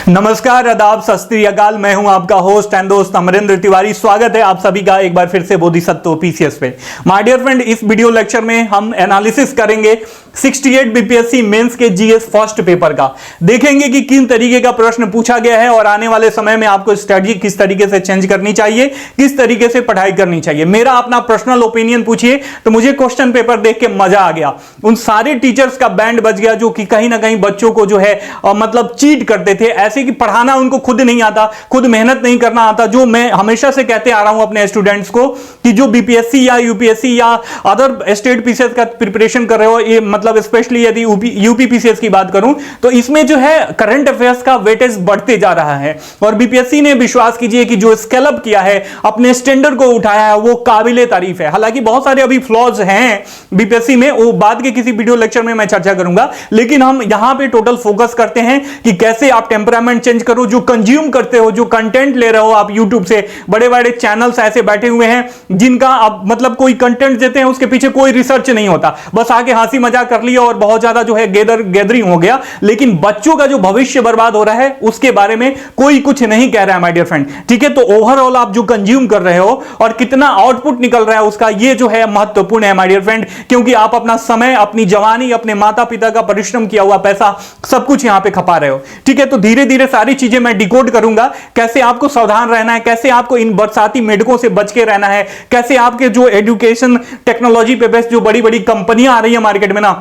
नमस्कार, आदाब, सत श्री अकाल। मैं हूं आपका होस्ट एंड दोस्त अमरेंद्र तिवारी। स्वागत है आप सभी का एक बार फिर से बोधिसत्व पीसीएस पे। माय डियर फ्रेंड, इस वीडियो लेक्चर में हम एनालिसिस करेंगे 68 बीपीएससी मेंस के जीएस फर्स्ट पेपर का। देखेंगे कि किन तरीके का प्रश्न पूछा गया है और आने वाले समय में आपको स्ट्रेटजी किस तरीके से चेंज करनी चाहिए, किस तरीके से पढ़ाई करनी चाहिए। मेरा अपना पर्सनल ओपिनियन पूछिए तो मुझे क्वेश्चन पेपर देख के मजा आ गया। उन सारे टीचर्स का बैंड बज गया जो कि कहीं ना कहीं बच्चों को जो है मतलब चीट करते थे, ऐसे कि पढ़ाना उनको खुद नहीं आता, खुद मेहनत नहीं करना आता। जो मैं हमेशा से कहते आ रहा हूं अपने स्टूडेंट्स को कि जो बीपीएससी या यूपीएससी या अदर स्टेट पीसीएस का प्रिपरेशन कर रहे हो, ये मतलब स्पेशली यदि यूपी पीसीएस की बात करूं तो इसमें जो है करंट अफेयर्स का वेटेज बढ़ते जा रहा है। और बीपीएससी ने विश्वास कीजिए कि जो स्केल अप किया है, अपने स्टैंडर्ड को उठाया है, वो काबिले तारीफ है। हालांकि बहुत सारे अभी फ्लॉज हैं बीपीएससी में, वो बाद के किसी वीडियो लेक्चर में मैं चर्चा करूंगा। लेकिन हम यहां पे टोटल फोकस करते हैं कि कैसे आप टेम्परामेंट चेंज करो। जो कंज्यूम करते हो, जो कंटेंट ले रहे हो आप यूट्यूब से, बड़े बड़े चैनल्स ऐसे बैठे हुए हैं जिनका आप मतलब कोई कंटेंट देते हैं, उसके पीछे कोई रिसर्च नहीं होता, बस आके हंसी मजाक कर लिया और बहुत ज्यादा जो है गैदरिंग हो गया। लेकिन बच्चों का जो भविष्य बर्बाद हो रहा है उसके बारे में कोई कुछ नहीं कह रहा है माय डियर फ्रेंड। ठीक है, तो ओवरऑल आप जो कंज्यूम कर रहे हो और कितना आउटपुट निकल रहा है उसका, ये जो है महत्वपूर्ण है माय डियर फ्रेंड। क्योंकि आप अपना समय, अपनी जवानी, अपने माता पिता का परिश्रम किया हुआ पैसा सब कुछ यहां पे खपा रहे हो। ठीक है, तो धीरे धीरे सारी चीजें मैं डिकोड करूंगा, कैसे आपको सावधान रहना है, कैसे आपको इन बरसाती मेढकों से बच के रहना है, कैसे आपके जो एजुकेशन टेक्नोलॉजी पे बेस्ड जो बड़ी बड़ी कंपनियां आ रही है मार्केट में ना,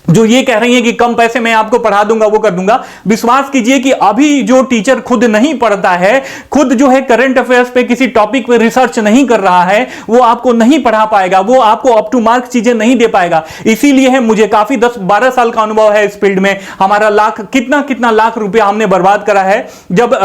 जो ये कह रही है कि कम पैसे में आपको पढ़ा दूंगा, वो कर दूंगा। विश्वास कीजिए कि अभी जो टीचर खुद नहीं पढ़ता है, खुद जो है करंट अफेयर्स पे किसी टॉपिक पे रिसर्च नहीं कर रहा है, वो आपको नहीं पढ़ा पाएगा, वो आपको अप टू मार्क चीजें नहीं दे पाएगा। इसीलिए है, मुझे काफी 10-12 साल का अनुभव है इस फील्ड में। हमारा कितना लाख रुपया हमने बर्बाद करा है जब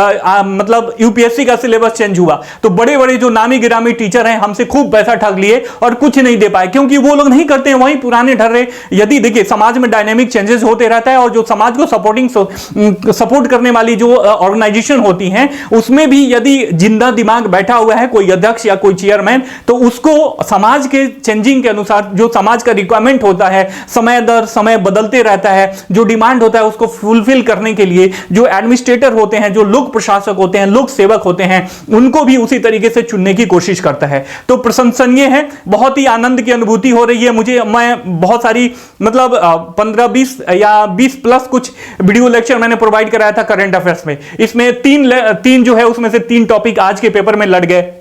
मतलब यूपीएससी का सिलेबस चेंज हुआ। तो बड़े बड़े जो नामी गिरामी टीचर हैं हमसे खूब पैसा ठग लिए और कुछ नहीं दे पाए, क्योंकि वो लोग नहीं करते हैं, वही पुराने ढर्रे। यदि देखिए समाज में डायनेमिक चेंजेस होते रहता है और जो समाज को सपोर्ट करने वाली जो ऑर्गेनाइजेशन होती हैं, उसमें भी यदि जिंदा दिमाग बैठा हुआ है, कोई अध्यक्ष या कोई चेयरमैन, तो उसको समाज के चेंजिंग के अनुसार जो समाज का रिक्वायरमेंट होता है, समय दर समय बदलते रहता है, जो डिमांड होता है उसको फुलफिल करने के लिए जो एडमिनिस्ट्रेटर होते हैं, जो लोक प्रशासक होते हैं, लोक सेवक होते हैं, उनको भी उसी तरीके से चुनने की कोशिश करता है। तो प्रशंसनीय है, बहुत ही आनंद की अनुभूति हो रही है मुझे। मैं बहुत सारी मतलब 15-20 या 20 प्लस कुछ वीडियो लेक्चर मैंने प्रोवाइड कराया था करंट अफेयर्स में। इसमें तीन जो है उसमें से 3 टॉपिक आज के पेपर में लड़ गए।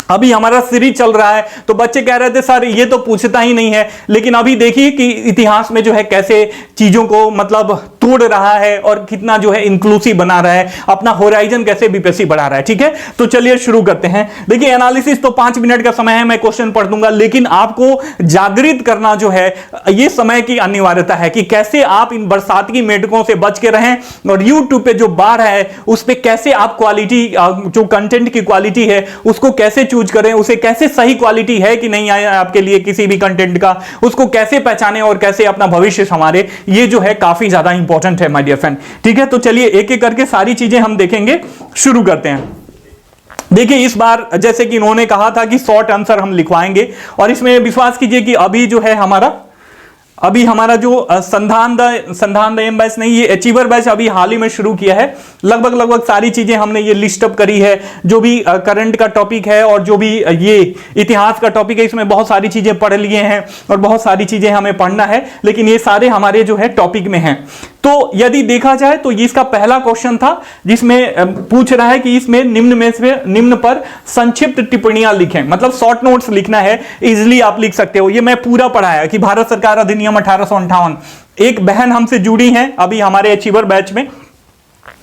अभी हमारा सीरीज चल रहा है तो बच्चे कह रहे थे सर ये तो पूछता ही नहीं है, लेकिन अभी देखिए कि इतिहास में जो है कैसे चीजों को मतलब तोड़ रहा है और कितना जो है इंक्लूसिव बना रहा है, अपना होराइजन कैसे बीपीएससी बढ़ा रहा है। ठीक है, तो चलिए शुरू करते हैं। देखिए एनालिसिस तो 5 मिनट का समय है, मैं क्वेश्चन पढ़ दूंगा, लेकिन आपको जागृत करना जो है ये समय की अनिवार्यता है कि कैसे आप इन बरसात की मेढकों से बच के रहें और यूट्यूब पे जो बाढ़ है उस पर कैसे आप क्वालिटी, जो कंटेंट की क्वालिटी है उसको कैसे चूज करें, उसे कैसे सही क्वालिटी है कि नहीं आया आपके लिए किसी भी कंटेंट का, उसको कैसे पहचाने और कैसे अपना भविष्य संवारे, ये जो है काफी ज्यादा इंपॉर्टेंट है माय डियर फ्रेंड। ठीक है, तो चलिए एक एक करके सारी चीजें हम देखेंगे, शुरू करते हैं। देखिए इस बार जैसे कि इन्होंने कहा था कि शॉर्ट आंसर हम लिखवाएंगे, और इसमें विश्वास कीजिए कि अभी जो है हमारा जो संधान द एम बैच नहीं, ये अचीवर बैच अभी हाल ही में शुरू किया है। लगभग सारी चीजें हमने ये लिस्ट अप करी है, जो भी करंट का टॉपिक है और जो भी ये इतिहास का टॉपिक है, इसमें बहुत सारी चीजें पढ़ लिए हैं और बहुत सारी चीजें हमें पढ़ना है, लेकिन ये सारे हमारे जो है टॉपिक में हैं। तो यदि देखा जाए तो ये इसका पहला क्वेश्चन था जिसमें पूछ रहा है कि इसमें निम्न पर संक्षिप्त टिप्पणियां लिखें, मतलब शॉर्ट नोट्स लिखना है। इजिली आप लिख सकते हो, ये मैं पूरा पढ़ाया कि भारत सरकार अधिनियम 1858। एक बहन हमसे जुड़ी हैं अभी हमारे अचीवर बैच में,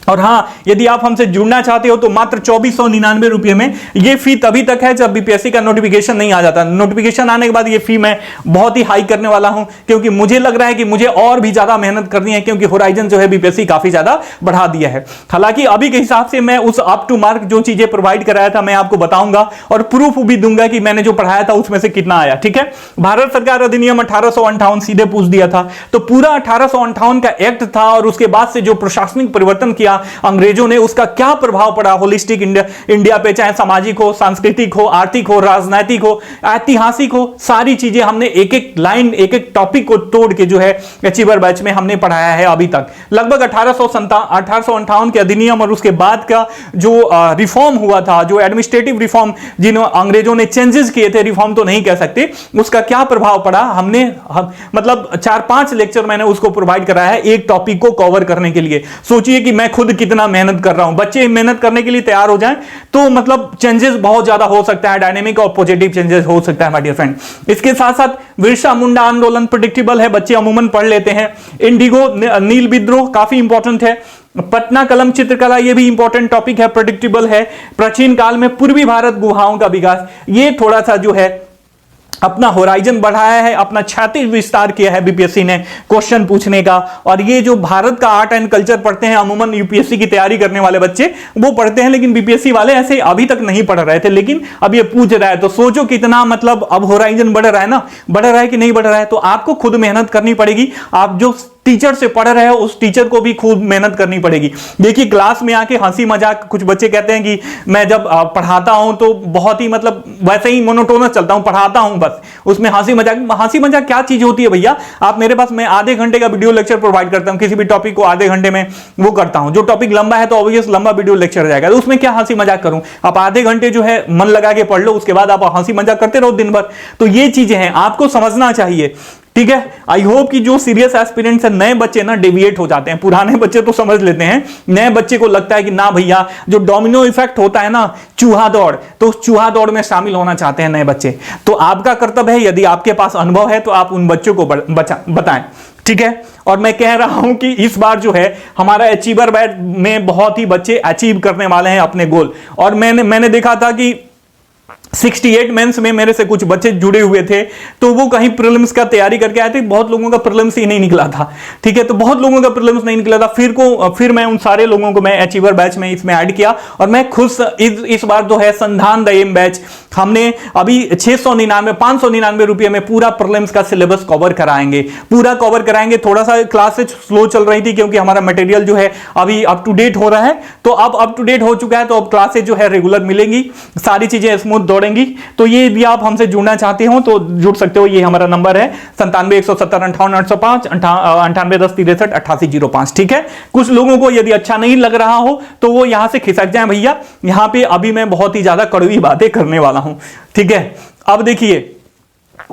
और हाँ यदि आप हमसे जुड़ना चाहते हो तो मात्र 2499 रुपये में। ये फी तभी तक है जब बीपीएससी का नोटिफिकेशन नहीं आ जाता। नोटिफिकेशन आने के बाद ये फी मैं बहुत ही हाई करने वाला हूं, क्योंकि मुझे लग रहा है कि मुझे और भी ज्यादा मेहनत करनी है, क्योंकि होराइजन जो है बीपीएससी काफी ज्यादा बढ़ा दिया है। हालांकि अभी के हिसाब से मैं उस अप टू मार्क जो चीजें प्रोवाइड कराया था मैं आपको बताऊंगा और प्रूफ भी दूंगा कि मैंने जो पढ़ाया था उसमें से कितना आया। ठीक है, भारत सरकार अधिनियम 1858 सीधे पूछ दिया था, तो पूरा 1858 का एक्ट था और उसके बाद से जो प्रशासनिक परिवर्तन किया अंग्रेजों ने, उसका क्या प्रभाव पड़ा होलिस्टिक इंडिया पे, चाहे सामाजिक हो, सांस्कृतिक हो, आर्थिक हो, राजनीतिक हो, ऐतिहासिक हो, सारी चीजें हमने एक एक लाइन, एक एक टॉपिक को तोड़ के जो है अचीवर बैच में हमने पढ़ाया है अभी तक। लगभग 1858 के अधिनियम और उसके बाद का जो रिफॉर्म हुआ था, जो एडमिनिस्ट्रेटिव रिफॉर्म अंग्रेजों ने चेंजेस किए थे, रिफॉर्म तो नहीं कह सकते, उसका क्या प्रभाव पड़ा हमने मतलब 4-5 लेक्चर मैंने उसको प्रोवाइड कराया है एक टॉपिक को कवर करने के लिए। सोचिए कि मैं खुद कितना मेहनत कर रहा हूं, बच्चे मेहनत करने के लिए तैयार हो जाएं तो मतलब चेंजेस बहुत ज्यादा हो सकता है, डायनेमिक और पॉजिटिव चेंजेस हो सकता है माय डियर फ्रेंड। इसके साथ साथ बिरसा मुंडा आंदोलन प्रेडिक्टेबल है, बच्चे अमूमन पढ़ लेते हैं। इंडिगो नील विद्रोह काफी इंपॉर्टेंट है। पटना कलम चित्रकला, ये भी इंपॉर्टेंट टॉपिक है, प्रेडिक्टेबल है। प्राचीन काल में पूर्वी भारत गुहाओं का विकास, ये थोड़ा सा जो है अपना होराइजन बढ़ाया है, अपना क्षैतिज विस्तार किया है बीपीएससी ने क्वेश्चन पूछने का। और ये जो भारत का आर्ट एंड कल्चर पढ़ते हैं अमूमन यूपीएससी की तैयारी करने वाले बच्चे वो पढ़ते हैं, लेकिन बीपीएससी वाले ऐसे अभी तक नहीं पढ़ रहे थे, लेकिन अब ये पूछ रहा है तो सोचो कितना मतलब अब होराइजन बढ़ रहा है ना, बढ़ रहा है कि नहीं बढ़ रहा है। तो आपको खुद मेहनत करनी पड़ेगी, आप जो टीचर से पढ़ रहे हो उस टीचर को भी खूब मेहनत करनी पड़ेगी। देखिए क्लास में आके हंसी मजाक, कुछ बच्चे कहते हैं कि मैं जब पढ़ाता हूं तो बहुत ही मतलब वैसे ही मोनोटोनस चलता हूं, पढ़ाता हूं बस, उसमें हंसी मजाक क्या चीज होती है भैया। आप मेरे पास, मैं आधे घंटे का वीडियो लेक्चर प्रोवाइड करता हूं, किसी भी टॉपिक को आधे घंटे में वो करता हूं। जो टॉपिक लंबा है तो ऑब्वियस लंबा वीडियो लेक्चर जाएगा, तो उसमें क्या हंसी मजाक करूं। आप आधे घंटे जो है मन लगा के पढ़ लो, उसके बाद आप हंसी मजाक करते रहो दिन भर। तो ये चीजें हैं, आपको समझना चाहिए, ठीक है। आई होप कि जो सीरियस एस्पिरेंट्स हैं, नए बच्चे ना डेविएट हो जाते हैं, पुराने बच्चे तो समझ लेते हैं, नए बच्चे को लगता है कि ना भैया जो डोमिनो इफेक्ट होता है ना, चूहा दौड़, तो उस चूहा दौड़ में शामिल होना चाहते हैं नए बच्चे। तो आपका कर्तव्य है, यदि आपके पास अनुभव है तो आप उन बच्चों को बताएं, ठीक है। और मैं कह रहा हूं कि इस बार जो है हमारा अचीवर बैच में बहुत ही बच्चे अचीव करने वाले हैं अपने गोल। और मैंने देखा था कि 68 मेंस में मेरे से कुछ बच्चे जुड़े हुए थे, तो वो कहीं प्रीलिम्स का तैयारी करके आए थे, बहुत लोगों का प्रीलिम्स ही नहीं निकला था, ठीक है। तो बहुत लोगों का प्रीलिम्स नहीं निकला था, फिर मैं उन सारे लोगों को मैं अचीवर बैच में इसमें ऐड किया। और मैं खुद इस बार जो है संधान द एम बैच हमने अभी 599 रुपये में पूरा प्रीलिम्स का सिलेबस कवर कराएंगे, पूरा कवर कराएंगे। थोड़ा सा क्लासेज स्लो चल रही थी क्योंकि हमारा मटेरियल जो है अभी अप टू डेट हो रहा है, तो अब अप टू डेट हो चुका है, तो अब क्लासेज जो है रेगुलर मिलेंगी, सारी चीजें स्मूथ दौड़ेंगी। तो ये यदि आप हमसे जुड़ना चाहते हो तो जुड़ सकते हो, ये हमारा नंबर है 97 170 58 805 98 10 63 8805, ठीक है। कुछ लोगों को यदि अच्छा नहीं लग रहा हो तो वो यहां से खिसक जाए भैया, यहां पे अभी मैं बहुत ही ज्यादा कड़वी बातें करने वाला हूं, ठीक है। अब देखिए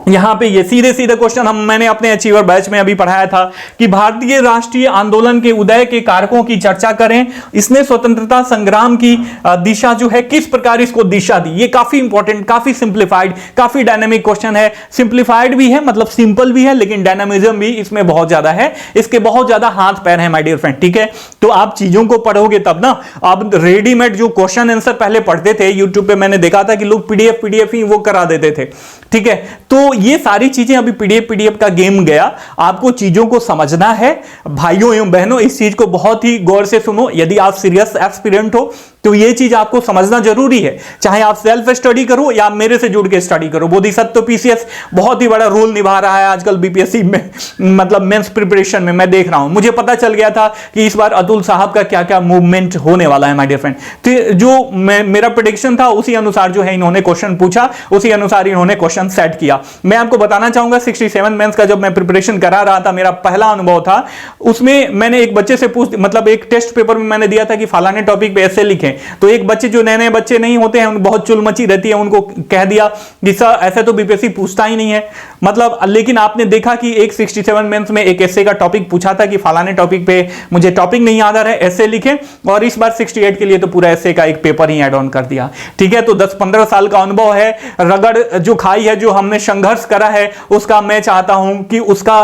यहां पे ये सीधे क्वेश्चन मैंने अपने अचीवर बैच में अभी पढ़ाया था कि भारतीय राष्ट्रीय आंदोलन के उदय के कारकों की चर्चा करें, इसने स्वतंत्रता संग्राम की दिशा जो है किस प्रकार इसको दिशा दी। ये काफी इंपॉर्टेंट, काफी सिंप्लीफाइड, काफी डायनामिक क्वेश्चन है। सिंप्लीफाइड भी है, मतलब सिंपल भी है, लेकिन डायनामिज्म भी इसमें बहुत ज्यादा है, इसके बहुत ज्यादा हाथ पैर है माय डियर फ्रेंड, ठीक है। तो आप चीजों को पढ़ोगे तब ना, आप रेडीमेड जो क्वेश्चन आंसर पहले पढ़ते थे यूट्यूब पे, मैंने देखा था कि लोग पीडीएफ ही वो करा देते थे, ठीक है। तो ये सारी चीजें अभी पीडीएफ का गेम गया, आपको चीजों को समझना है भाइयों एवं बहनों। इस चीज को बहुत ही गौर से सुनो, यदि आप सीरियस एस्पिरेंट हो तो ये चीज आपको समझना जरूरी है, चाहे आप सेल्फ स्टडी करो या मेरे से जुड़ के स्टडी करो। बोधिसत्व पीसीएस बहुत ही बड़ा रोल निभा रहा है आजकल बीपीएससी में, मतलब मेंस प्रिपरेशन में मैं देख रहा हूं। मुझे पता चल गया था कि इस बार अतुल साहब का क्या क्या मूवमेंट होने वाला है माय डियर फ्रेंड। तो जो मेरा प्रेडिक्शन था उसी अनुसार जो है इन्होंने क्वेश्चन पूछा, उसी अनुसार इन्होंने क्वेश्चन सेट किया। मैं आपको बताना चाहूंगा 67 मेंस का जब मैं प्रिपरेशन करा रहा था, मेरा पहला अनुभव था, उसमें मैंने एक बच्चे से मतलब एक टेस्ट पेपर में मैंने दिया था कि फलाने टॉपिक पे ऐसे लिखें, तो एक बच्चे जो नए बच्चे नहीं होते हैं, बहुत चुलमची रहती है, उनको कह दिया कि सर ऐसे तो बीपीएससी पूछता ही नहीं है, मतलब। लेकिन आपने देखा कि एक 67 मेंस में एक ऐसे का टॉपिक पूछा था कि फलाने टॉपिक पे मुझे टॉपिक नहीं याद आ रहा है, ऐसे लिखें, और इस बार 68 के लिए तो पूरा ऐसे का एक पेपर ही ऐड ऑन कर दिया, ठीक है। तो 10-15 साल का अनुभव है, रगड़ जो खाई है, जो हमने संघर्ष करा है, उसका मैं चाहता हूं कि उसका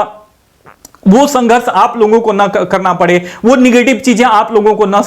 वो संघर्ष आप लोगों को ना करना पड़े, वो निगेटिव चीजें आप लोगों को ना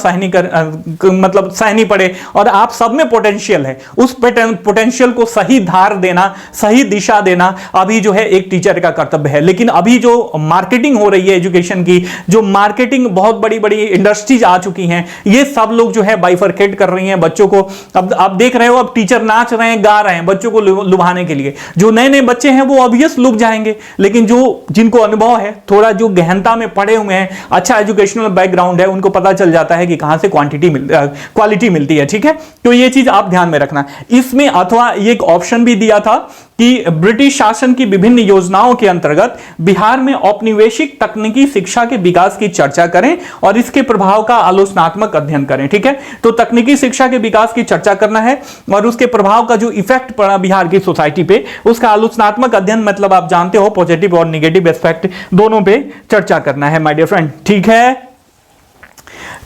मतलब सहनी पड़े, और आप सब में पोटेंशियल है, उस पोटेंशियल को सही धार देना, सही दिशा देना अभी जो है एक टीचर का कर्तव्य है। लेकिन अभी जो मार्केटिंग हो रही है एजुकेशन की, जो मार्केटिंग बहुत बड़ी बड़ी इंडस्ट्रीज आ चुकी हैं, ये सब लोग जो है बाइफरकेट कर रही हैं बच्चों को। अब आप देख रहे हो, अब टीचर नाच रहे हैं, गा रहे हैं बच्चों को लुभाने के लिए। जो नए नए बच्चे हैं वो ऑब्वियस लुभ जाएंगे, लेकिन जो जिनको अनुभव है, थोड़ा जो गहनता में पढ़े हुए हैं, अच्छा एजुकेशनल बैकग्राउंड है, उनको पता चल जाता है कि कहां से क्वालिटी मिलती है। ठीक है, तो ये चीज आप ध्यान में रखना। इसमें अथवा ये एक ऑप्शन भी दिया था कि ब्रिटिश शासन की विभिन्न योजनाओं के अंतर्गत बिहार में औपनिवेशिक तकनीकी शिक्षा के विकास की चर्चा करें और इसके प्रभाव का आलोचनात्मक अध्ययन करें। ठीक है, तो तकनीकी शिक्षा के विकास की चर्चा करना है और उसके प्रभाव का जो इफेक्ट पड़ा बिहार की सोसाइटी पे, उसका आलोचनात्मक अध्ययन, मतलब आप जानते हो पॉजिटिव और निगेटिव एस्पेक्ट दोनों पे चर्चा करना है माय डियर फ्रेंड। ठीक है,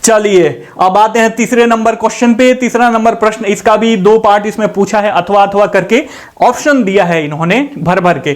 चलिए अब आते हैं तीसरे नंबर क्वेश्चन पे। तीसरा नंबर प्रश्न, इसका भी दो पार्ट इसमें पूछा है, अथवा अथवा करके ऑप्शन दिया है इन्होंने भर भर के,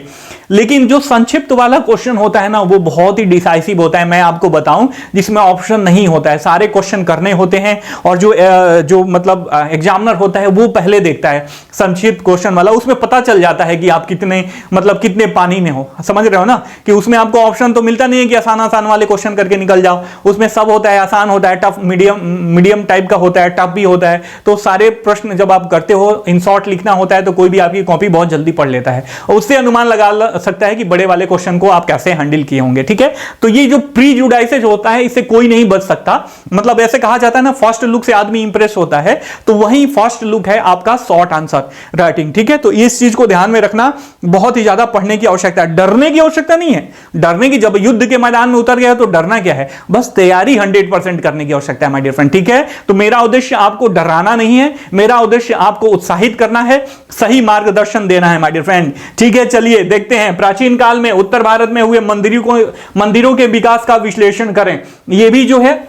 लेकिन जो संक्षिप्त वाला क्वेश्चन होता है ना वो बहुत ही डिसाइसिव होता है। मैं आपको बताऊं, जिसमें ऑप्शन नहीं होता है, सारे क्वेश्चन करने होते हैं और जो मतलब एग्जामिनर होता है वो पहले देखता है संक्षिप्त क्वेश्चन वाला, उसमें पता चल जाता है कि आप कितने पानी में हो। समझ रहे हो ना, कि उसमें आपको ऑप्शन तो मिलता नहीं है कि आसान आसान वाले क्वेश्चन करके निकल जाओ, उसमें सब होता है, आसान होता है, टफ मीडियम टाइप का होता है, टफ भी होता है। तो सारे प्रश्न जब आप करते हो, इन शॉर्ट लिखना होता है, तो कोई भी आपकी कॉपी बहुत जल्दी पढ़ लेता है और उससे अनुमान लगा सकता है कि बड़े वाले क्वेश्चन को आप कैसे हैंडल किए होंगे। ठीक है, तो ये जो प्रीजुडाइसेज होता है इससे कोई नहीं बच सकता। मतलब ऐसे कहा जाता है ना, फर्स्ट लुक से आदमी इंप्रेस होता है, तो वही फर्स्ट लुक है आपका शॉर्ट आंसर राइटिंग। ठीक है, तो इस चीज को ध्यान में रखना, बहुत ही ज्यादा पढ़ने की आवश्यकता है, डरने की आवश्यकता नहीं है। डरने की, जब युद्ध के मैदान में उतर गया तो डरना क्या है, बस तैयारी 100% करने की आवश्यकता है माय डियर फ्रेंड। ठीक है, तो मेरा उद्देश्य आपको डराना नहीं है, मेरा उद्देश्य आपको उत्साहित करना है, सही मार्गदर्शन देना है माय डियर फ्रेंड। ठीक है, चलिए देखते हैं। प्राचीन काल में उत्तर भारत में हुए मंदिरों के विकास का विश्लेषण करें। ये भी जो है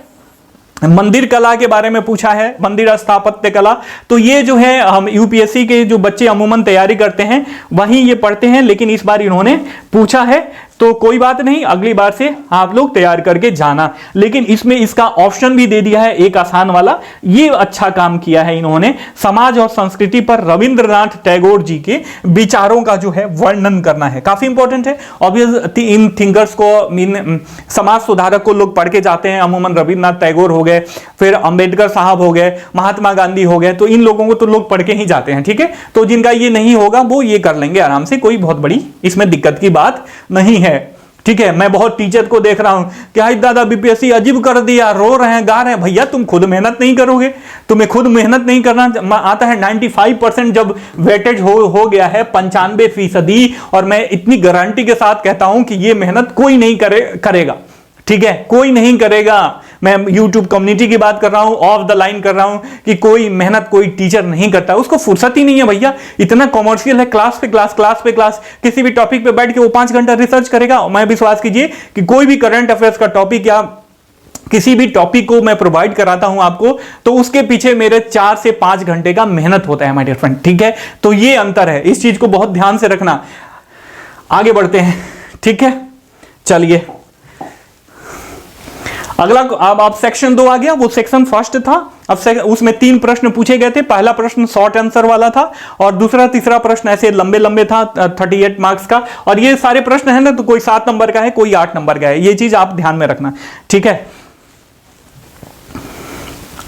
मंदिर कला के बारे में पूछा है, मंदिर स्थापत्य कला। तो ये जो है हम यूपीएससी के जो बच्चे अमूमन तैयारी करते हैं वहीं ये पढ़ते हैं, लेकिन इस बार इन्होंने पूछा है तो कोई बात नहीं, अगली बार से आप लोग तैयार करके जाना। लेकिन इसमें इसका ऑप्शन भी दे दिया है एक आसान वाला, ये अच्छा काम किया है इन्होंने। समाज और संस्कृति पर रविंद्रनाथ टैगोर जी के विचारों का जो है वर्णन करना है, काफी इंपॉर्टेंट है। ऑब्वियस इन थिंकर्स को, इन समाज सुधारक को लोग पढ़ के जाते हैं, अमूमन रविंद्रनाथ टैगोर हो गए, फिर अंबेडकर साहब हो गए, महात्मा गांधी हो गए, तो इन लोगों को तो लोग पढ़ के ही जाते हैं। ठीक है, तो जिनका ये नहीं होगा वो ये कर लेंगे आराम से, कोई बहुत बड़ी इसमें दिक्कत की बात नहीं है। ठीक है, मैं बहुत टीचर को देख रहा हूं कि हाय दादा बीपीएससी अजीब कर दिया, रो रहे हैं, गा रहे हैं। भैया तुम खुद मेहनत नहीं करोगे, तुम्हें खुद मेहनत नहीं करना आता है। 95% जब वेटेज हो गया है 95%, और मैं इतनी गारंटी के साथ कहता हूं कि ये मेहनत कोई नहीं करेगा। ठीक है, कोई नहीं करेगा। मैं YouTube कम्युनिटी की बात कर रहा हूं, ऑफ द लाइन कर रहा हूं कि कोई मेहनत कोई टीचर नहीं करता, उसको फुर्सत ही नहीं है भैया। इतना कॉमर्शियल है, क्लास पे क्लास, किसी भी टॉपिक पे बैठ के वो 5 घंटा रिसर्च करेगा। मैं विश्वास कीजिए कि कोई भी करंट अफेयर्स का टॉपिक या किसी भी टॉपिक को मैं प्रोवाइड कराता हूं आपको, तो उसके पीछे मेरे 4 से 5 घंटे का मेहनत होता है माय डियर फ्रेंड। ठीक है, तो ये अंतर है, इस चीज को बहुत ध्यान से रखना। आगे बढ़ते हैं। ठीक है, चलिए अगला, अब आप सेक्शन 2 आ गया, वो सेक्शन फर्स्ट था। अब उसमें 3 प्रश्न पूछे गए थे। पहला प्रश्न शॉर्ट आंसर वाला था और दूसरा तीसरा प्रश्न ऐसे लंबे लंबे था 38 मार्क्स का। और ये सारे प्रश्न है ना, तो कोई 7 नंबर का है, कोई 8 नंबर का है, ये चीज आप ध्यान में रखना। ठीक है,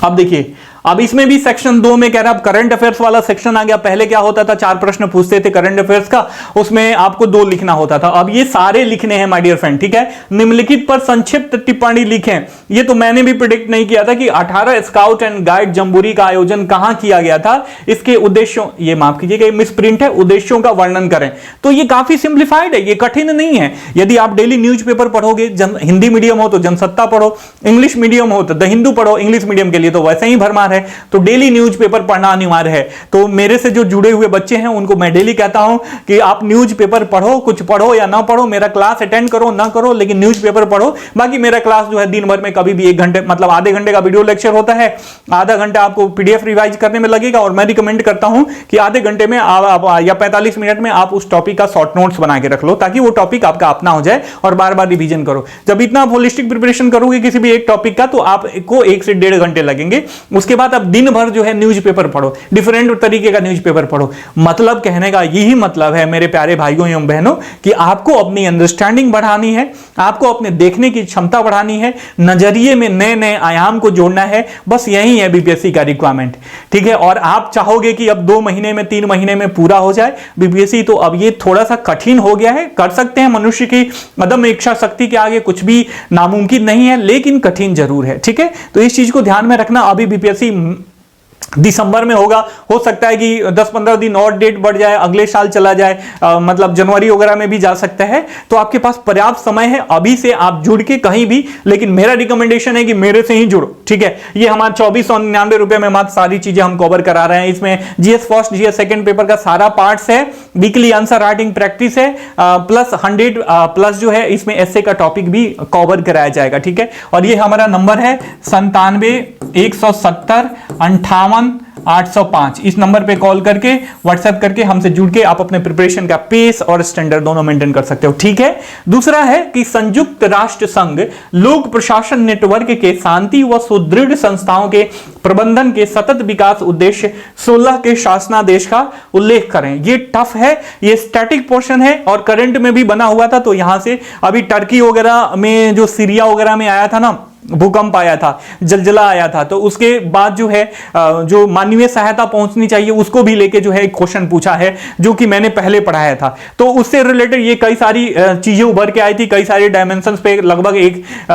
अब देखिए, अब इसमें भी सेक्शन 2 में कह रहा है, अब करंट अफेयर्स वाला सेक्शन आ गया। पहले क्या होता था, 4 प्रश्न पूछते थे करंट अफेयर्स का, उसमें आपको 2 लिखना होता था। अब ये सारे लिखने हैं माय डियर फ्रेंड। ठीक है, निम्नलिखित पर संक्षिप्त टिप्पणी लिखें। ये तो मैंने भी प्रेडिक्ट नहीं किया था कि 18 स्काउट एंड गाइड जम्बूरी का आयोजन कहां किया गया था, इसके उद्देश्यों, ये माफ कीजिएगा मिस प्रिंट है, उद्देश्यों का वर्णन करें। तो ये काफी सिंप्लीफाइड है, ये कठिन नहीं है। यदि आप डेली न्यूज़पेपर पढ़ोगे, हिंदी मीडियम हो तो जनसत्ता पढ़ो, इंग्लिश मीडियम हो तो द हिंदू पढ़ो, इंग्लिश मीडियम के लिए तो वैसे ही भरमार है, तो डेली न्यूज़पेपर पढ़ना अनिवार्य है। तो मेरे से जो जुड़े हुए बच्चे हैं उनको मैं डेली कहता हूं कि आप न्यूज़पेपर पढ़ो, कुछ पढ़ो या ना पढ़ो, मेरा क्लास अटेंड करो ना करो, लेकिन न्यूज़पेपर पढ़ो। बाकी मेरा क्लास जो है दिन भर में कभी भी 1 घंटे, मतलब आधे घंटे का वीडियो लेक्चर होता है, आधा घंटा आपको पीडीएफ रिवाइज करने में लगेगा, और मैं रिकमेंड करता हूं कि आधे घंटे में या 45 मिनट में आप उस टॉपिक का शॉर्ट नोट्स बना के रख लो, ताकि वो टॉपिक आपका अपना हो जाए और बार बार रिवीजन करो। जब इतना होलिस्टिक प्रिपरेशन करोगे किसी भी एक टॉपिक का, तो आपको 1 से 1.5 घंटे लगेंगे। उसके बाद बाद अब दिन भर जो है न्यूज़पेपर पढ़ो, डिफरेंट तरीके का न्यूज़पेपर पढ़ो। मतलब कहने का यही मतलब है मेरे प्यारे भाइयों एवं बहनों कि आपको अपनी अंडरस्टैंडिंग बढ़ानी है, आपको अपने देखने की क्षमता बढ़ानी है, नजरिए में नए नए आयाम को जोड़ना है। बस यही है बीपीएससी का रिक्वायरमेंट, ठीक है। और आप चाहोगे कि अब 2 महीने में 3 महीने में पूरा हो जाए बीपीएससी, तो अब ये थोड़ा सा कठिन हो गया है। कर सकते हैं, मनुष्य की अदम्य इच्छा शक्ति के आगे कुछ भी नामुमकिन नहीं है, लेकिन कठिन जरूर है, ठीक है। तो इस चीज को ध्यान में रखना। अभी बीपीएससी दिसंबर में होगा, हो सकता है कि 10-15 दिन और डेट बढ़ जाए, अगले साल चला जाए, मतलब जनवरी वगैरह में भी जा सकता है। तो आपके पास पर्याप्त समय है, अभी से आप जुड़ के कहीं भी, लेकिन मेरा रिकमेंडेशन है कि मेरे से ही जुड़ो, ठीक है। ये हमारा 2499 रुपए में मात्र सारी चीजें हम कवर करा रहे हैं। इसमें GS first GS second paper का सारा पार्ट्स है, वीकली आंसर राइटिंग प्रैक्टिस है, प्लस 100 प्लस जो है इसमें एसए का टॉपिक भी कवर कराया जाएगा, ठीक है। और ये हमारा नंबर है 97-170-58-805। इस नंबर पे कॉल करके, व्हाट्सएप करके हमसे जुड़ के आप अपने प्रिपरेशन का पेस और स्टैंडर्ड दोनों मेंटेन कर सकते हो, ठीक है। दूसरा है कि संयुक्त राष्ट्र संघ लोक प्रशासन नेटवर्क के शांति व सुदृढ़ संस्थाओं के प्रबंधन के सतत विकास उद्देश्य 16 के शासनादेश का उल्लेख करें। ये टफ है, ये स्टैटिक पोर्शन है और करंट में भी बना हुआ था। तो यहां से अभी टर्की वगैरह में, जो सीरिया वगैरह में आया था ना, भूकंप आया था, जलजला आया था, तो उसके बाद जो है जो मानवीय सहायता पहुंचनी चाहिए उसको भी लेके जो है एक क्वेश्चन पूछा है, जो कि मैंने पहले पढ़ाया था। तो उससे रिलेटेड ये कई सारी चीजें उभर के आई थी, कई सारे डायमेंशंस पे लगभग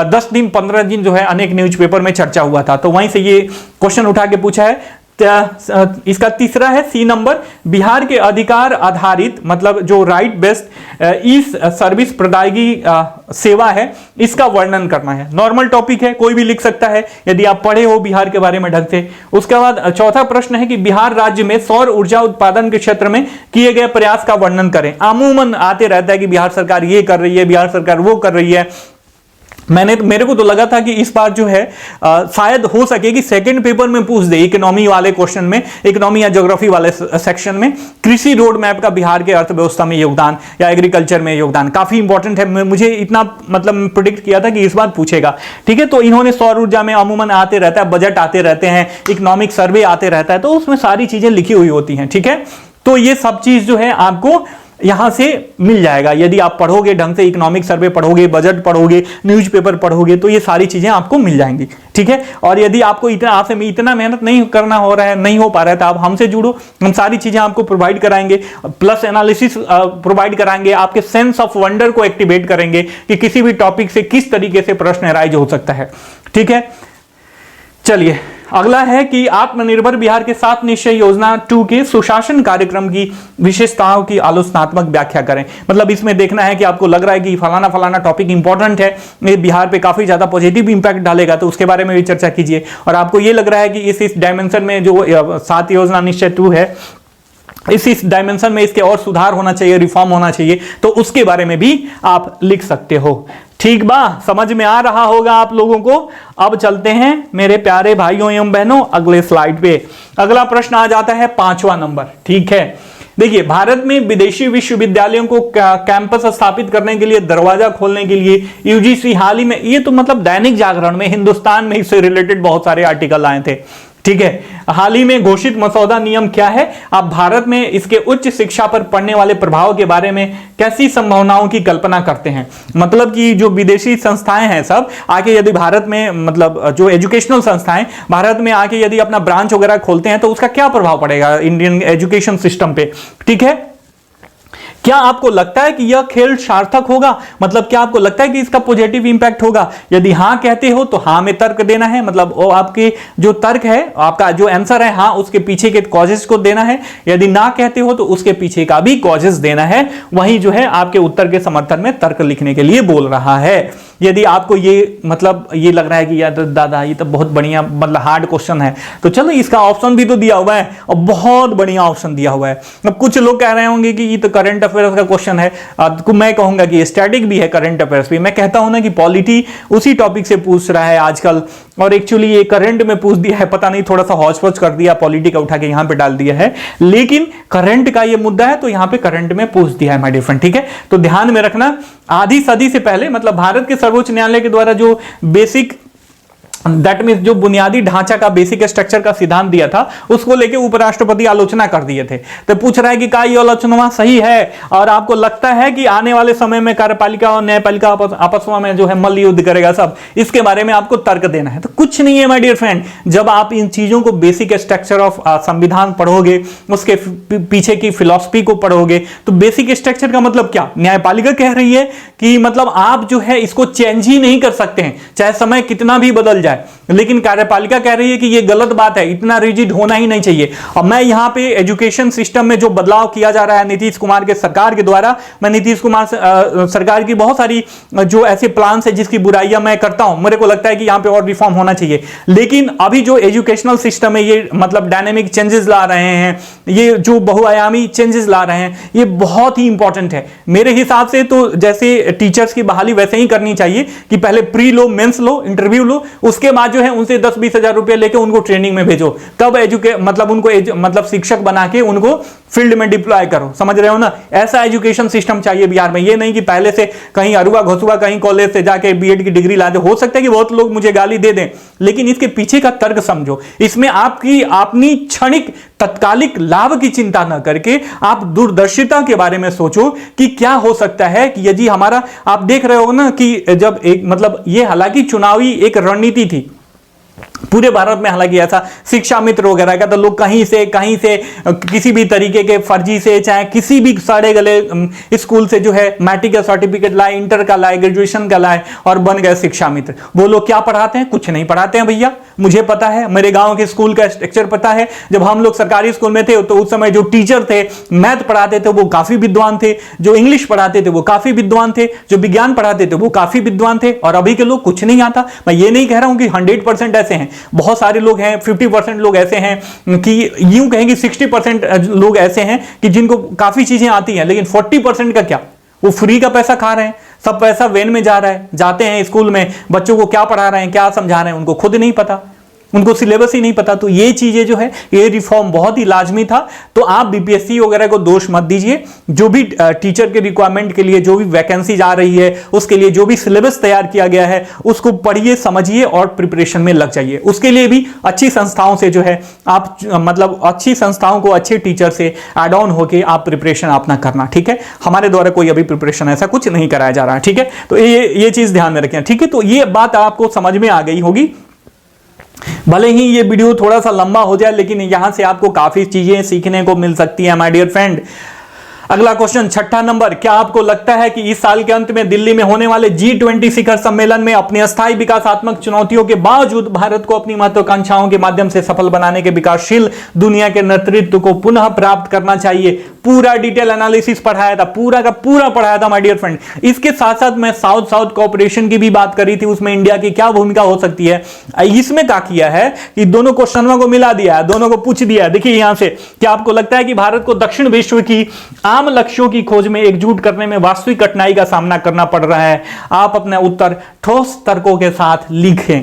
10 दिन 15 दिन जो है अनेक न्यूज़पेपर में चर्चा हुआ था। तो वहीं से ये क्वेश्चन उठा के पूछा है। इसका तीसरा है सी नंबर, बिहार के अधिकार आधारित, मतलब जो राइट बेस्ड ई सर्विस प्रदायगी सेवा है, इसका वर्णन करना है। नॉर्मल टॉपिक है, कोई भी लिख सकता है यदि आप पढ़े हो बिहार के बारे में ढंग से। उसके बाद चौथा प्रश्न है कि बिहार राज्य में सौर ऊर्जा उत्पादन के क्षेत्र में किए गए प्रयास का वर्णन करें। अमूमन आते रहता है कि बिहार सरकार ये कर रही है, बिहार सरकार वो कर रही है। मेरे को तो लगा था कि इस बार जो है शायद हो सके कि सेकंड पेपर में पूछ दे, इकोनॉमी वाले क्वेश्चन में, इकोनॉमी या ज्योग्राफी वाले सेक्शन में, कृषि रोड मैप का बिहार के अर्थव्यवस्था में योगदान या एग्रीकल्चर में योगदान काफी इंपॉर्टेंट है। मुझे इतना मतलब प्रिडिक्ट किया था कि इस बार पूछेगा, ठीक है। तो इन्होंने सौर ऊर्जा में अमूमन आते रहता है, बजट आते रहते हैं, इकोनॉमिक सर्वे आते रहता है, तो उसमें सारी चीजें लिखी हुई होती हैं, ठीक है। तो ये सब चीज जो है आपको यहां से मिल जाएगा यदि आप पढ़ोगे ढंग से, इकोनॉमिक सर्वे पढ़ोगे, बजट पढ़ोगे, न्यूज़पेपर पढ़ोगे, तो ये सारी चीजें आपको मिल जाएंगी, ठीक है। और यदि आपको इतना मेहनत नहीं करना हो रहा है, नहीं हो पा रहा है, तो आप हमसे जुड़ो, हम सारी चीजें आपको प्रोवाइड कराएंगे, प्लस एनालिसिस प्रोवाइड कराएंगे, आपके सेंस ऑफ वंडर को एक्टिवेट करेंगे कि किसी भी टॉपिक से किस तरीके से प्रश्न अराइज हो सकता है, ठीक है। चलिए अगला है कि आत्मनिर्भर बिहार के 7 निश्चय योजना 2 के सुशासन कार्यक्रम की विशेषताओं की आलोचनात्मक व्याख्या करें। मतलब इसमें देखना है कि आपको लग रहा है कि फलाना फलाना टॉपिक इंपॉर्टेंट है, ये बिहार पे काफी ज्यादा पॉजिटिव इंपैक्ट डालेगा, तो उसके बारे में भी चर्चा कीजिए। और आपको ये लग रहा है कि इस डायमेंशन में जो 7 योजना निश्चय 2 है, इस डायमेंशन में इसके और सुधार होना चाहिए, रिफॉर्म होना चाहिए, तो उसके बारे में भी आप लिख सकते हो। ठीक बा, समझ में आ रहा होगा आप लोगों को। अब चलते हैं मेरे प्यारे भाइयों एवं बहनों अगले स्लाइड पे। अगला प्रश्न आ जाता है 5वां नंबर, ठीक है। देखिए, भारत में विदेशी विश्वविद्यालयों को कैंपस स्थापित करने के लिए, दरवाजा खोलने के लिए यूजीसी हाल ही में, ये तो मतलब दैनिक जागरण में, हिंदुस्तान में इससे रिलेटेड बहुत सारे आर्टिकल आए थे, ठीक है। हाल ही में घोषित मसौदा नियम क्या है? आप भारत में इसके उच्च शिक्षा पर पड़ने वाले प्रभाव के बारे में कैसी संभावनाओं की कल्पना करते हैं? मतलब कि जो विदेशी संस्थाएं हैं सब आके यदि भारत में, मतलब जो एजुकेशनल संस्थाएं भारत में आके यदि अपना ब्रांच वगैरह खोलते हैं तो उसका क्या प्रभाव पड़ेगा इंडियन एजुकेशन सिस्टम पे, ठीक है। क्या आपको लगता है कि यह खेल सार्थक होगा? मतलब क्या आपको लगता है कि इसका पॉजिटिव इंपैक्ट होगा? यदि हां कहते हो तो हां में तर्क देना है, मतलब वो आपके जो तर्क है, आपका जो आंसर है हां, उसके पीछे के कॉजेस को देना है। यदि ना कहते हो तो उसके पीछे का भी कॉजेस देना है। वही जो है आपके उत्तर के समर्थन में तर्क लिखने के लिए बोल रहा है। यदि आपको ये मतलब ये लग रहा है कि यार दादा ये तो बहुत बढ़िया मतलब हार्ड क्वेश्चन है, तो चलो इसका ऑप्शन भी तो दिया हुआ है और बहुत बढ़िया ऑप्शन दिया हुआ है। अब कुछ लोग कह रहे होंगे कि ये तो करंट अफेयर्स का क्वेश्चन है, मैं कहूंगा कि स्टैटिक भी है, करंट अफेयर्स भी। मैं कहता हूं ना कि पॉलिटी उसी टॉपिक से पूछ रहा है आजकल, और एक्चुअली ये करंट में पूछ दिया है, पता नहीं थोड़ा सा हौच पौच कर दिया, पॉलिटी का उठा के यहां पे डाल दिया है, लेकिन करंट का ये मुद्दा है तो यहां पे करंट में पूछ दिया है माय डियर फ्रेंड, ठीक है। तो ध्यान में रखना, आधी सदी से पहले, मतलब भारत के सर्वोच्च न्यायालय के द्वारा जो बेसिक दैट मीन्स जो बुनियादी ढांचा का बेसिक स्ट्रक्चर का सिद्धांत दिया था उसको लेके उपराष्ट्रपति आलोचना कर दिए थे। तो पूछ रहा है कि क्या ये आलोचना सही है और आपको लगता है कि आने वाले समय में कार्यपालिका और न्यायपालिका आपस में जो है मल्ल युद्ध करेगा सब, इसके बारे में आपको तर्क देना है। तो कुछ नहीं है माय डियर फ्रेंड, जब आप इन चीजों को बेसिक स्ट्रक्चर ऑफ संविधान पढ़ोगे, उसके पीछे की फिलॉसफी को पढ़ोगे, तो बेसिक स्ट्रक्चर का मतलब क्या, न्यायपालिका कह रही है कि मतलब आप जो है इसको चेंज ही नहीं कर सकते हैं चाहे समय कितना भी बदल जाए, लेकिन कार्यपालिका कह रही है कि यह गलत बात है, इतना रिजिड होना ही नहीं चाहिए। और मैं यहां पे एजुकेशन सिस्टम में जो बदलाव किया जा रहा है नीतीश कुमार के सरकार के द्वारा, मैं नीतीश कुमार सरकार की बहुत सारी जो ऐसे प्लान है जिसकी बुराइयां मैं करता हूं, मेरे को लगता है कि यहां पे और रिफॉर्म होना चाहिए। लेकिन अभी जो एजुकेशनल सिस्टम है ये मतलब डायनेमिक चेंजेस ला रहे हैं, ये जो बहुआयामी चेंजेस ला रहे हैं, ये बहुत ही इंपॉर्टेंट है मेरे हिसाब से। तो जैसे टीचर्स की बहाली वैसे ही करनी चाहिए कि पहले प्री लो, मेंस लो, इंटरव्यू लो, उसके बाद जो है उनसे 10-20 हजार रुपए लेके उनको ट्रेनिंग में भेजो, तब मतलब उनको मतलब शिक्षक बना के उनको फील्ड में डिप्लॉय करो, समझ रहे हो ना। ऐसा एजुकेशन सिस्टम चाहिए बिहार में, ये नहीं कि पहले से कहीं अरुआ घसुआ कहीं कॉलेज से जाके बीएड की डिग्री ला दे। हो सकता है कि बहुत लोग मुझे गाली दे दें, लेकिन इसके पीछे का तर्क समझो। इसमें आपकी अपनी क्षणिक तत्कालिक लाभ की चिंता न करके आप दूरदर्शिता के बारे में सोचो कि क्या हो सकता है कि यदि हमारा, आप देख रहे हो ना कि जब एक मतलब ये हालांकि चुनावी एक रणनीति थी पूरे भारत में, हालांकि ऐसा शिक्षा मित्र वगैरह का, तो लोग कहीं से किसी भी तरीके के फर्जी से, चाहे किसी भी साड़े गले स्कूल से जो है मैट्रिक का सर्टिफिकेट लाए, इंटर का लाए, ग्रेजुएशन का लाए और बन गए शिक्षा मित्र। वो लोग क्या पढ़ाते हैं, कुछ नहीं पढ़ाते हैं भैया, मुझे पता है, मेरे गांव के स्कूल का स्ट्रक्चर पता है। जब हम लोग सरकारी स्कूल में थे तो उस समय जो टीचर थे मैथ पढ़ाते थे वो काफी विद्वान थे, जो इंग्लिश पढ़ाते थे वो काफी विद्वान थे, जो विज्ञान पढ़ाते थे वो काफी विद्वान थे। और अभी के लोग कुछ नहीं आता। मैं ये नहीं कह रहा हूं कि 100% ऐसे हैं, बहुत सारे लोग हैं, 50% लोग ऐसे हैं कि यूं कहें कि 60% लोग ऐसे हैं कि जिनको काफी चीजें आती हैं, लेकिन 40% का क्या, वो फ्री का पैसा खा रहे हैं, सब पैसा वैन में जा रहा है, जाते हैं स्कूल में, बच्चों को क्या पढ़ा रहे हैं, क्या समझा रहे हैं, उनको खुद नहीं पता, उनको सिलेबस ही नहीं पता। तो ये चीजें जो है, ये रिफॉर्म बहुत ही लाजमी था। तो आप बीपीएससी वगैरह को दोष मत दीजिए, जो भी टीचर के रिक्वायरमेंट के लिए जो भी वैकेंसी आ रही है, उसके लिए जो भी सिलेबस तैयार किया गया है उसको पढ़िए, समझिए और प्रिपरेशन में लग जाइए। उसके लिए भी अच्छी संस्थाओं से जो है आप मतलब अच्छी संस्थाओं को अच्छे टीचर से एड ऑन होकर आप प्रिपरेशन अपना करना, ठीक है। हमारे द्वारा कोई अभी प्रिपरेशन ऐसा कुछ नहीं कराया जा रहा है, ठीक है। तो ये चीज ध्यान में रखें, ठीक है। तो ये बात आपको समझ में आ गई होगी। भले ही ये वीडियो थोड़ा सा लंबा हो जाए, लेकिन यहां से आपको काफी चीजें सीखने को मिल सकती है माय डियर फ्रेंड। अगला क्वेश्चन, छठा नंबर, क्या आपको लगता है कि इस साल के अंत में दिल्ली में होने वाले G20 शिखर सम्मेलन में अपनी अस्थायी विकासात्मक चुनौतियों के बावजूद भारत को अपनी महत्वाकांक्षाओं के माध्यम से सफल बनाने के विकासशील दुनिया के नेतृत्व को पुनः प्राप्त करना चाहिए? पूरा डिटेल एनालिसिस पढ़ाया था, पूरा का पूरा पढ़ाया था माय डियर फ्रेंड। इसके साथ साथ मैं साउथ साउथ कोऑपरेशन की भी बात करी थी, उसमें इंडिया की क्या भूमिका हो सकती है। इसमें क्या किया है कि दोनों क्वेश्चनों को मिला दिया है, दोनों को पूछ दिया है। देखिए यहां से, क्या आपको लगता है कि भारत को दक्षिण विश्व की आम लक्ष्यों की खोज में एकजुट करने में वास्तविक कठिनाई का सामना करना पड़ रहा है? आप अपना उत्तर ठोस तर्कों के साथ लिखें।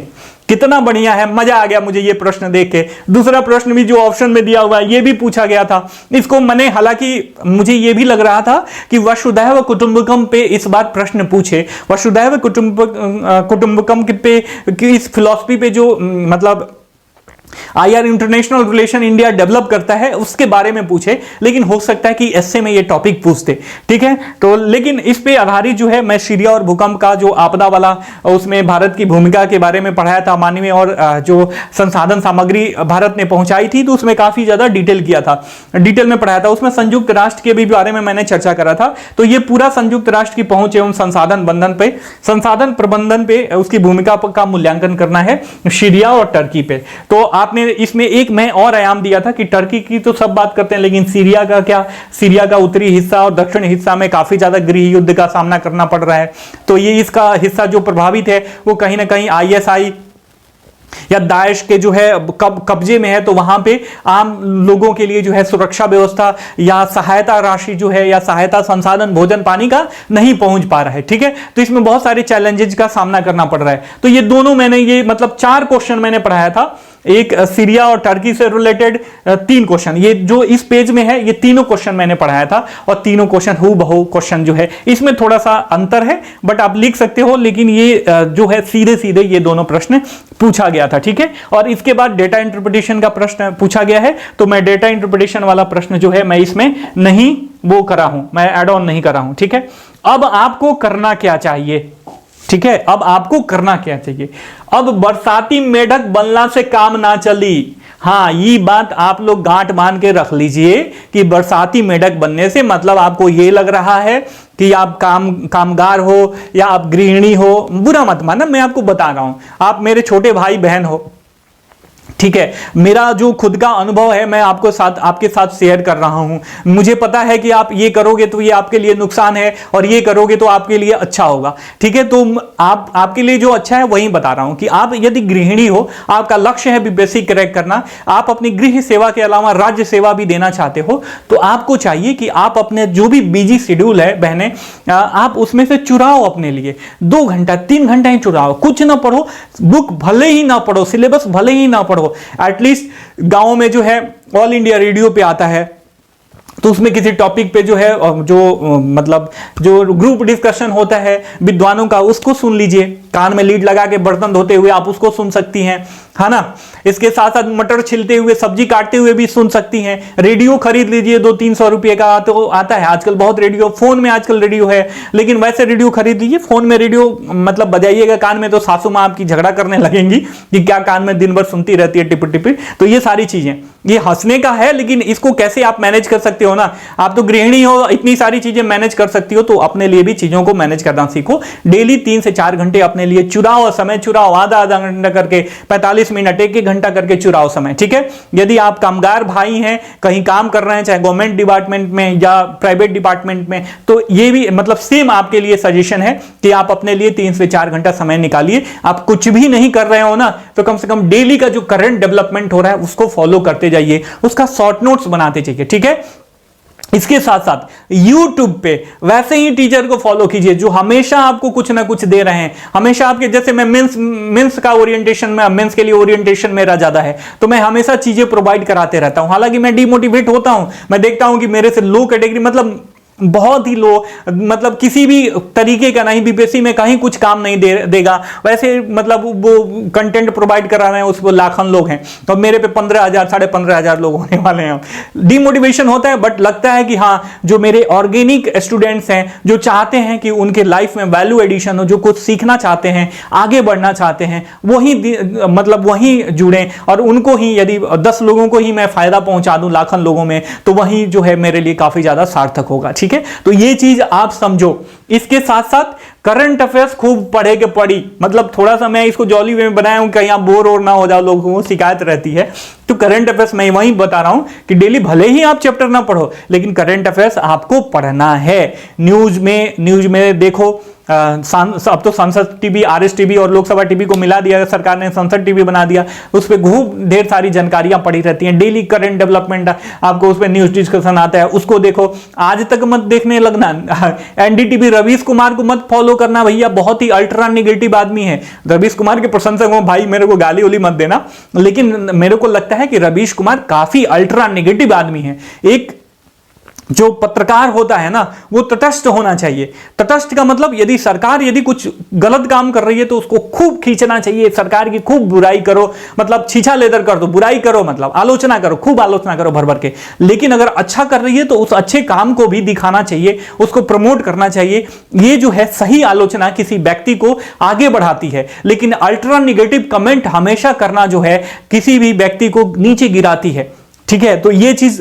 कितना बढ़िया है, मजा आ गया मुझे ये प्रश्न देख के। दूसरा प्रश्न भी जो ऑप्शन में दिया हुआ है ये भी पूछा गया था, इसको मैंने, हालांकि मुझे ये भी लग रहा था कि वसुधैव कुटुंबकम पे इस बार प्रश्न पूछे, वसुधैव कुटुंबकम पे की इस फिलॉसफी पे जो मतलब IR international relation India develop करता है उसके बारे में पूछे, लेकिन हो सकता है कि एसए में ये टॉपिक पूछते, ठीक है। तो लेकिन इस पे आधारित जो है मैं सीरिया और भूकंप का जो आपदा वाला, उसमें भारत की भूमिका के बारे में पढ़ाया था, मानवीय और जो संसाधन सामग्री भारत ने पहुंचाई थी, तो उसमें काफी ज्यादा डिटेल किया था, डिटेल में पढ़ाया था। उसमें संयुक्त राष्ट्र के भी बारे में मैंने चर्चा करा था। तो ये पूरा संयुक्त राष्ट्र की पहुंच एवं संसाधन प्रबंधन पे उसकी भूमिका का मूल्यांकन करना है सीरिया और टर्की पे। तो आपने इसमें एक मैं और आयाम दिया था कि टर्की की तो सब बात करते हैं, लेकिन सीरिया का क्या, सीरिया का उत्तरी हिस्सा और दक्षिणी हिस्सा में काफी ज्यादा गृह युद्ध का सामना करना पड़ रहा है। तो ये इसका हिस्सा जो प्रभावित है वो कहीं ना कहीं आईएसआई या दाइश के जो है कब्जे में है। तो वहां पे आम लोगों के लिए जो है सुरक्षा व्यवस्था या सहायता राशि जो है या सहायता संसाधन भोजन पानी का नहीं पहुंच पा रहा है, ठीक है। तो इसमें बहुत सारे चैलेंजेस का सामना करना पड़ रहा है। तो ये दोनों मैंने ये मतलब 4 क्वेश्चन मैंने पढ़ाया था। एक सीरिया और टर्की से रिलेटेड 3 क्वेश्चन। ये जो इस पेज में है ये तीनों क्वेश्चन मैंने पढ़ाया था और तीनों क्वेश्चन हूबहू क्वेश्चन जो है, इसमें थोड़ा सा अंतर है बट आप लिख सकते हो, लेकिन ये जो है सीधे सीधे ये दोनों प्रश्न पूछा गया था, ठीक है। और इसके बाद डेटा इंटरप्रिटेशन का प्रश्न पूछा गया है, तो मैं डेटा इंटरप्रिटेशन वाला प्रश्न जो है मैं इसमें नहीं वो करा हूं, मैं ऐड ऑन नहीं करा हूं, ठीक है। अब आपको करना क्या चाहिए, ठीक है, अब आपको करना क्या चाहिए। अब बरसाती मेढक बनला से काम ना चली। हाँ, ये बात आप लोग गांठ बांध के रख लीजिए कि बरसाती मेढक बनने से मतलब आपको ये लग रहा है कि आप कामगार हो या आप गृहिणी हो। बुरा मत मानना, मैं आपको बता रहा हूं, आप मेरे छोटे भाई बहन हो, ठीक है। मेरा जो खुद का अनुभव है मैं आपके साथ शेयर कर रहा हूं। मुझे पता है कि आप ये करोगे तो ये आपके लिए नुकसान है और ये करोगे तो आपके लिए अच्छा होगा, ठीक है। तो आपके लिए जो अच्छा है वही बता रहा हूं कि आप यदि गृहिणी हो, आपका लक्ष्य है बीपीएससी क्रैक करना, आप अपनी गृह सेवा के अलावा राज्य सेवा भी देना चाहते हो, तो आपको चाहिए कि आप अपने जो भी बिजी शेड्यूल है बहने, आप उसमें से चुराओ अपने लिए 2 घंटा 3 घंटा ही चुराओ। कुछ ना पढ़ो, बुक भले ही ना पढ़ो, सिलेबस भले ही ना पढ़ो, एटलीस्ट गांव में जो है ऑल इंडिया रेडियो पे आता है तो उसमें किसी टॉपिक पे जो है जो मतलब जो ग्रुप डिस्कशन होता है विद्वानों का, उसको सुन लीजिए। कान में लीड लगा के बर्तन धोते हुए आप उसको सुन सकती हैं, है ना। इसके साथ साथ मटर छिलते हुए, सब्जी काटते हुए भी सुन सकती हैं। रेडियो खरीद लीजिए, 200-300 रुपए का तो आता है आजकल, बहुत रेडियो फोन में आजकल रेडियो है, लेकिन वैसे रेडियो खरीद लीजिए। फोन में रेडियो मतलब बजाइएगा कान में तो सासू माँ आपकी झगड़ा करने लगेंगी कि क्या कान में दिन भर सुनती रहती है टिपी टिपी। तो ये सारी चीजें, ये हंसने का है, लेकिन इसको कैसे आप मैनेज कर सकते हो ना। आप तो गृहिणी हो, इतनी सारी चीजें मैनेज कर सकती हो, तो अपने लिए भी चीजों को मैनेज करना सीखो। डेली 3 से 4 घंटे अपने लिए चुराओ, समय चुराओ, आधा घंटा करके, 45 मिनट, 1 घंटा करके चुराओ समय, ठीक है। यदि आप कामगार भाई हैं, कहीं काम कर रहे हैं, चाहे गवर्नमेंट डिपार्टमेंट में या प्राइवेट डिपार्टमेंट में, तो ये भी मतलब सेम आपके लिए सजेशन है कि आप अपने लिए 3 से 4 घंटा समय निकालिए। आप कुछ भी नहीं कर रहे हो ना, तो कम से कम डेली का जो करंट डेवलपमेंट हो रहा है उसको फॉलो करते जाइए, उसका शॉर्ट नोट्स बनाते जाइए, ठीक है। इसके साथ साथ YouTube पे वैसे ही टीचर को फॉलो कीजिए जो हमेशा आपको कुछ ना कुछ दे रहे हैं। हमेशा आपके, जैसे मैं मेंस का ओरिएंटेशन में, मेंस के लिए ओरिएंटेशन मेरा ज्यादा है, तो मैं हमेशा चीजें प्रोवाइड कराते रहता हूं। हालांकि मैं डिमोटिवेट होता हूं, मैं देखता हूं कि मेरे से लो कैटेगरी, मतलब बहुत ही लो, मतलब किसी भी तरीके का नहीं, बीपीएससी में कहीं कुछ काम नहीं देगा वैसे, मतलब वो कंटेंट प्रोवाइड करा रहे हैं, उस पर लाखों लोग हैं, तो मेरे पे 15,000 15,500 लोग होने वाले हैं। डिमोटिवेशन होता है, बट लगता है कि हाँ, जो मेरे ऑर्गेनिक स्टूडेंट्स हैं, जो चाहते हैं कि उनके लाइफ में वैल्यू एडिशन हो, जो कुछ सीखना चाहते हैं, आगे बढ़ना चाहते हैं, वही मतलब वही जुड़े, और उनको ही यदि 10 लोगों को ही मैं फायदा पहुंचा दूं लाखों लोगों में, तो वही जो है मेरे लिए काफी ज्यादा सार्थक होगा, ठीक है। तो ये चीज आप समझो। इसके साथ साथ करंट अफेयर्स खूब पढ़े के पढ़ी, मतलब थोड़ा सा मैं इसको जॉली वे में बनाया हूं, कहीं आप बोर और ना हो जाओ, लोगों को शिकायत रहती है। तो करंट अफेयर्स मैं वही बता रहा हूं कि डेली भले ही आप चैप्टर ना पढ़ो, लेकिन करंट अफेयर्स आपको पढ़ना है। न्यूज में देखो, अब तो संसद टीवी, आरएस टीवी और लोकसभा टीवी को मिला दिया सरकार ने, संसद टीवी बना दिया, उस पर खूब ढेर सारी जानकारियां पड़ी रहती हैं। डेली करंट डेवलपमेंट आपको उस पर न्यूज डिस्कशन आता है, उसको देखो। आज तक मत देखने लगना, एनडीटीवी रवीश कुमार को मत फॉलो करना भैया, बहुत ही अल्ट्रा निगेटिव आदमी है। रवीश कुमार के प्रशंसक हो भाई, मेरे को गाली उली मत देना, लेकिन मेरे को लगता है कि रवीश कुमार काफी अल्ट्रा निगेटिव आदमी है। एक जो पत्रकार होता है ना, वो तटस्थ होना चाहिए। तटस्थ का मतलब, यदि सरकार यदि कुछ गलत काम कर रही है तो उसको खूब खींचना चाहिए, सरकार की खूब बुराई करो, मतलब छीछा लेदर कर दो, बुराई करो मतलब आलोचना करो, खूब आलोचना करो भर भर के। लेकिन अगर अच्छा कर रही है तो उस अच्छे काम को भी दिखाना चाहिए, उसको प्रमोट करना चाहिए। ये जो है सही आलोचना किसी व्यक्ति को आगे बढ़ाती है, लेकिन अल्ट्रा निगेटिव कमेंट हमेशा करना जो है किसी भी व्यक्ति को नीचे गिराती है, ठीक है। तो ये चीज,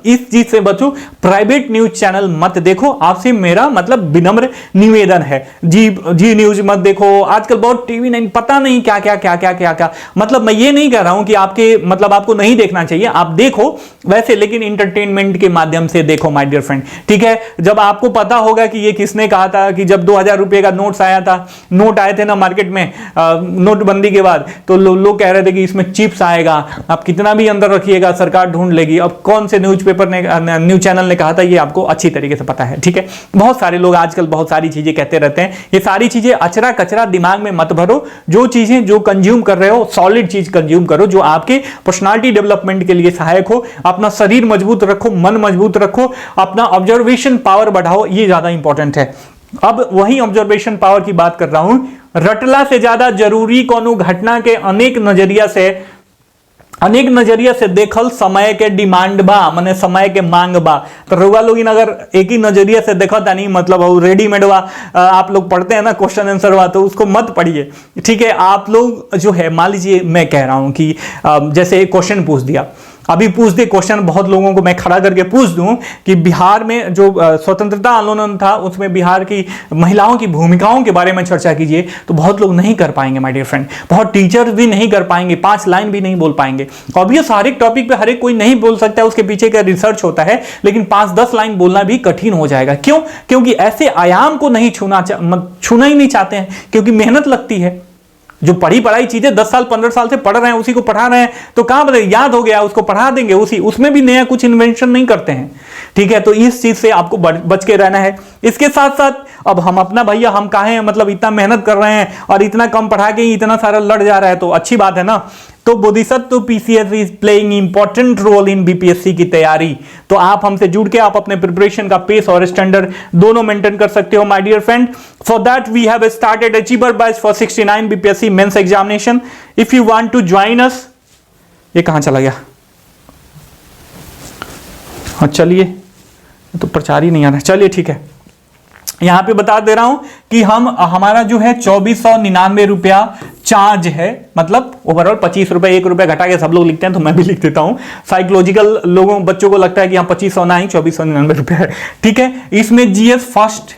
इस चीज से बचो। प्राइवेट न्यूज चैनल मत देखो, आपसे मेरा मतलब विनम्र निवेदन है। जी न्यूज मत देखो, आजकल बहुत टीवी नहीं, पता नहीं क्या क्या क्या क्या क्या क्या, मतलब मैं ये नहीं कह रहा हूं कि मतलब आपको नहीं देखना चाहिए, आप देखो वैसे, लेकिन इंटरटेनमेंट के माध्यम से देखो माय डियर फ्रेंड, ठीक है। जब आपको पता होगा कि ये किसने कहा था, कि जब 2000 रुपए का नोट आए थे ना मार्केट में नोटबंदी के बाद, तो लोग कह रहे थे कि इसमें चिप्स आएगा, आप कितना भी अंदर रखिएगा सरकार ढूंढ लेगी। अब कौन से न्यूज़पेपर ने, न्यूज़ चैनल ने कहा था, ये आपको अच्छी तरीके से पता है, ठीक है। बहुत सारे लोग आजकल बहुत सारी चीजें कहते रहते हैं, ये सारी चीजें अचरा कचरा दिमाग में मत भरो। जो चीजें जो कंज्यूम कर रहे हो, सॉलिड चीज कंज्यूम करो जो आपके पर्सनालिटी डेवलपमेंट के लिए सहायक हो। अपना शरीर मजबूत रखो, मन मजबूत रखो, अपना ऑब्जर्वेशन पावर बढ़ाओ, ये ज्यादा इंपॉर्टेंट है। अब वही ऑब्जर्वेशन पावर की बात कर रहा हूं। रटला से ज्यादा जरूरी कोनो घटना के अनेक नजरिया से देखल समय के डिमांड बा, माने समय के मांग बा। तो रउआ लोग अगर एक ही नजरिया से देखा नहीं, मतलब रेडीमेड बा, आप लोग पढ़ते हैं ना क्वेश्चन आंसर बा, तो उसको मत पढ़िए, ठीक है। आप लोग जो है, मान लीजिए मैं कह रहा हूं कि जैसे क्वेश्चन पूछ दिया, अभी पूछ दे क्वेश्चन, बहुत लोगों को मैं खड़ा करके पूछ दूं कि बिहार में जो स्वतंत्रता आंदोलन था, उसमें बिहार की महिलाओं की भूमिकाओं के बारे में चर्चा कीजिए, तो बहुत लोग नहीं कर पाएंगे माय डियर फ्रेंड। बहुत टीचर्स भी नहीं कर पाएंगे, 5 लाइन भी नहीं बोल पाएंगे। ऑब्वियस हर एक टॉपिक पे हर एक कोई नहीं बोल सकता है, उसके पीछे का रिसर्च होता है, लेकिन 5-10 लाइन बोलना भी कठिन हो जाएगा। क्यों? क्योंकि ऐसे आयाम को नहीं छूना ही नहीं चाहते हैं, क्योंकि मेहनत लगती है। जो पढ़ाई चीजें 10 साल 15 साल से पढ़ रहे हैं, उसी को पढ़ा रहे हैं, तो कहां बदले, याद हो गया, उसको पढ़ा देंगे, उसमें भी नया कुछ इन्वेंशन नहीं करते हैं, ठीक है। तो इस चीज से आपको बच के रहना है। इसके साथ साथ अब हम अपना भैया, हम काहे मतलब इतना मेहनत कर रहे हैं और इतना कम पढ़ा के ही इतना सारा लड़ जा रहा है, तो अच्छी बात है ना। तो Bodhisattva PCS is playing important role in BPSC की तैयारी। तो आप हमसे जुड़ के आप अपने प्रिपरेशन का पेस और स्टैंडर्ड दोनों मेंटेन कर सकते हो my dear friend. For that we have started achiever batch for 69 BPSC mains examination. If you want to join us, ये कहां चला गया? हाँ चलिए, तो प्रचार ही नहीं आ रहा, चलिए ठीक है। यहां पे बता दे रहा हूं कि हमारा जो है 2499 रुपया चार्ज है, मतलब ओवरऑल 25 रुपए, 1 रुपया घटा के सब लोग लिखते हैं, तो मैं भी लिख देता हूं। साइकोलॉजिकल बच्चों को लगता है कि यहाँ 2500 ना ही 2499 रुपया है, ठीक है। इसमें जीएस फर्स्ट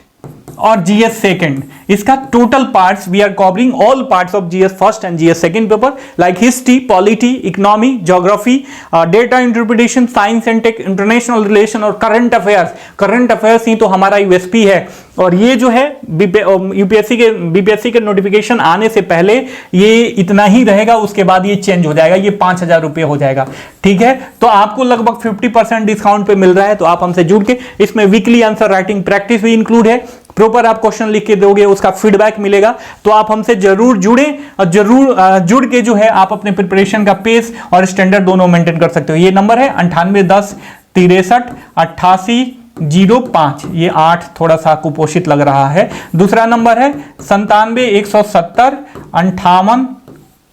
और जीएस सेकंड, इसका total parts, we are covering all parts of GS first and GS second paper, like history, polity, economy, geography, data interpretation, science and tech, international relation और करंट अफेयर्स। करंट अफेयर्स ही तो हमारा USP है। और ये जो है BPSC के नोटिफिकेशन आने से पहले ये इतना ही रहेगा, उसके बाद ये चेंज हो जाएगा, ये 5000 रुपये हो जाएगा, ठीक है। तो आपको लगभग 50% डिस्काउंट पे मिल रहा है। तो आप हमसे जुड़ के, इसमें वीकली आंसर राइटिंग प्रैक्टिस भी इंक्लूड है, प्रॉपर आप क्वेश्चन लिख के दोगे, उसका फीडबैक मिलेगा। तो आप हमसे जरूर जुड़े और जरूर जुड़ के जो है आप अपने प्रिपरेशन का पेस और स्टैंडर्ड दोनों मेंटेन कर सकते हो। ये नंबर है 9810 63 88 05, ये 8 थोड़ा सा कुपोषित लग रहा है। दूसरा नंबर है 97 170 58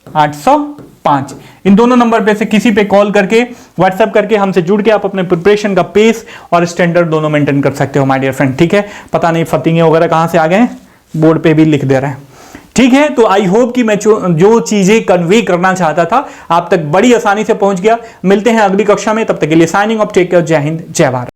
805। इन दोनों नंबर पे से किसी पे कॉल करके, व्हाट्सएप करके हमसे जुड़ के आप अपने प्रिपरेशन का पेस और स्टैंडर्ड दोनों मेंटेन कर सकते हो माय डियर फ्रेंड, ठीक है। पता नहीं फतिंगे वगैरह कहां से आ गए, बोर्ड पे भी लिख दे रहे हैं, ठीक है। तो आई होप कि मैं जो चीजें कन्वे करना चाहता था आप तक बड़ी आसानी से पहुंच गया। मिलते हैं अगली कक्षा में, तब तक के लिए साइनिंग ऑफ, टेक केयर, जय हिंद, जय भारत।